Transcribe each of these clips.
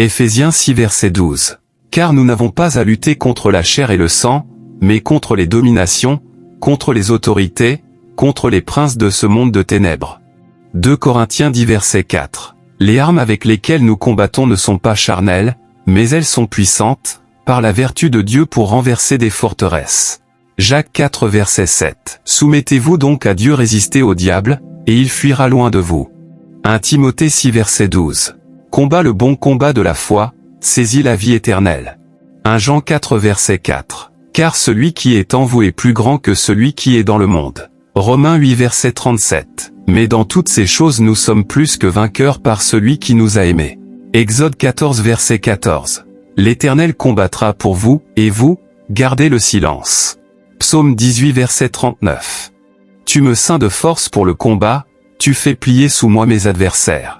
Éphésiens 6 verset 12. Car nous n'avons pas à lutter contre la chair et le sang, mais contre les dominations, contre les autorités, contre les princes de ce monde de ténèbres. 2 Corinthiens 10 verset 4. Les armes avec lesquelles nous combattons ne sont pas charnelles, mais elles sont puissantes, par la vertu de Dieu pour renverser des forteresses. Jacques 4 verset 7. Soumettez-vous donc à Dieu, résistez au diable, et il fuira loin de vous. 1 Timothée 6 verset 12. Combat le bon combat de la foi, saisis la vie éternelle. 1 Jean 4 verset 4. Car celui qui est en vous est plus grand que celui qui est dans le monde. Romains 8 verset 37. Mais dans toutes ces choses nous sommes plus que vainqueurs par celui qui nous a aimés. Exode 14 verset 14. L'Éternel combattra pour vous, et vous, gardez le silence. Psaume 18 verset 39. Tu me ceins de force pour le combat, tu fais plier sous moi mes adversaires.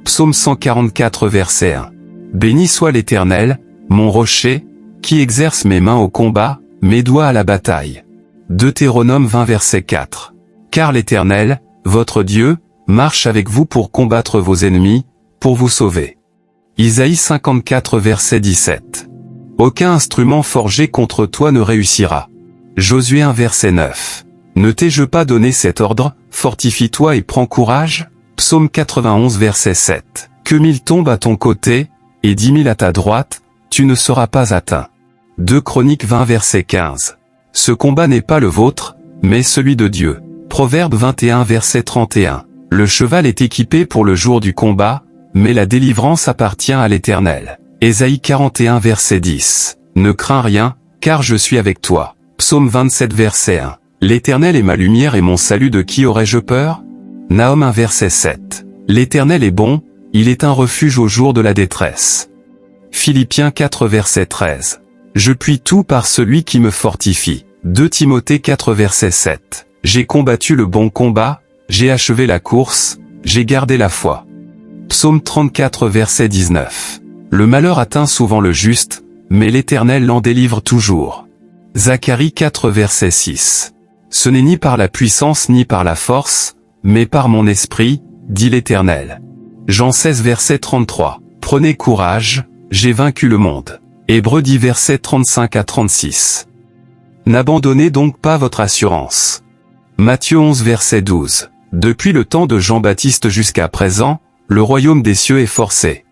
Psaume 144 verset 1. Béni soit l'Éternel, mon rocher, qui exerce mes mains au combat, mes doigts à la bataille. Deutéronome 20 verset 4. Car l'Éternel, votre Dieu, marche avec vous pour combattre vos ennemis, pour vous sauver. Isaïe 54 verset 17. Aucun instrument forgé contre toi ne réussira. Josué 1 verset 9. Ne t'ai-je pas donné cet ordre, fortifie-toi et prends courage? Psaume 91 verset 7. Que 1000 tombent à ton côté, et 10 000 à ta droite, tu ne seras pas atteint. 2 Chroniques 20 verset 15. Ce combat n'est pas le vôtre, mais celui de Dieu. Proverbe 21 verset 31. Le cheval est équipé pour le jour du combat, mais la délivrance appartient à l'Éternel. Ésaïe 41 verset 10. Ne crains rien, car je suis avec toi. Psaume 27 verset 1. L'Éternel est ma lumière et mon salut, de qui aurais-je peur? Nahum 1 verset 7. L'Éternel est bon, il est un refuge au jour de la détresse. Philippiens 4 verset 13. Je puis tout par celui qui me fortifie. 2 Timothée 4 verset 7. J'ai combattu le bon combat, j'ai achevé la course, j'ai gardé la foi. Psaume 34 verset 19. Le malheur atteint souvent le juste, mais l'Éternel l'en délivre toujours. Zacharie 4 verset 6. Ce n'est ni par la puissance ni par la force, mais par mon esprit, dit l'Éternel. Jean 16 verset 33. Prenez courage, j'ai vaincu le monde. Hébreux 10 verset 35 à 36. N'abandonnez donc pas votre assurance. Matthieu 11 verset 12. Depuis le temps de Jean-Baptiste jusqu'à présent, le royaume des cieux est forcé.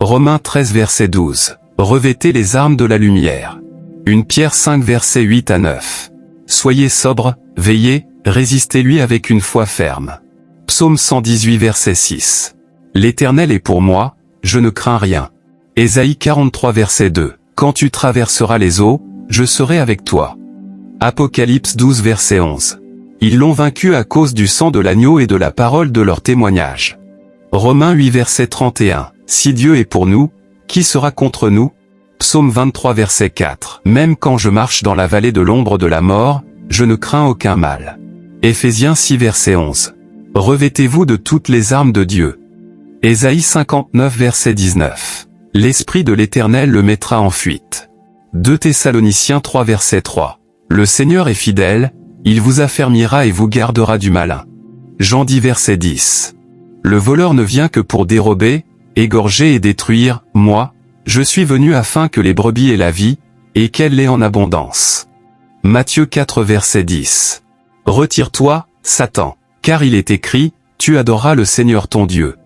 Romains 13 verset 12. Revêtez les armes de la lumière. 1 Pierre 5 verset 8 à 9. Soyez sobres, veillez, résistez-lui avec une foi ferme. Psaume 118 verset 6. L'Éternel est pour moi, je ne crains rien. Ésaïe 43 verset 2. Quand tu traverseras les eaux, je serai avec toi. Apocalypse 12 verset 11. Ils l'ont vaincu à cause du sang de l'agneau et de la parole de leur témoignage. Romains 8 verset 31. Si Dieu est pour nous, qui sera contre nous? Psaume 23 verset 4. Même quand je marche dans la vallée de l'ombre de la mort, je ne crains aucun mal. Éphésiens 6 verset 11. Revêtez-vous de toutes les armes de Dieu. Ésaïe 59 verset 19. L'Esprit de l'Éternel le mettra en fuite. 2 Thessaloniciens 3 verset 3. Le Seigneur est fidèle, il vous affermira et vous gardera du malin. Jean 10 verset 10. Le voleur ne vient que pour dérober, égorger et détruire, moi, je suis venu afin que les brebis aient la vie, et qu'elle l'ait en abondance. Matthieu 4 verset 10. Retire-toi, Satan, car il est écrit, tu adoreras le Seigneur ton Dieu.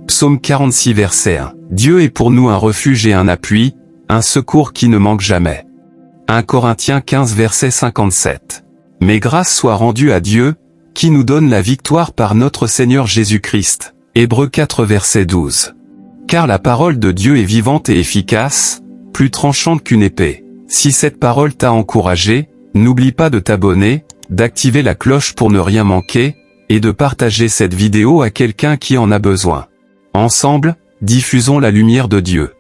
Psaume 46 verset 1. Dieu est pour nous un refuge et un appui, un secours qui ne manque jamais. 1 Corinthiens 15 verset 57. Mais grâce soit rendue à Dieu, qui nous donne la victoire par notre Seigneur Jésus-Christ. Hébreux 4 verset 12. Car la parole de Dieu est vivante et efficace, plus tranchante qu'une épée. Si cette parole t'a encouragé, n'oublie pas de t'abonner, d'activer la cloche pour ne rien manquer, et de partager cette vidéo à quelqu'un qui en a besoin. Ensemble, diffusons la lumière de Dieu.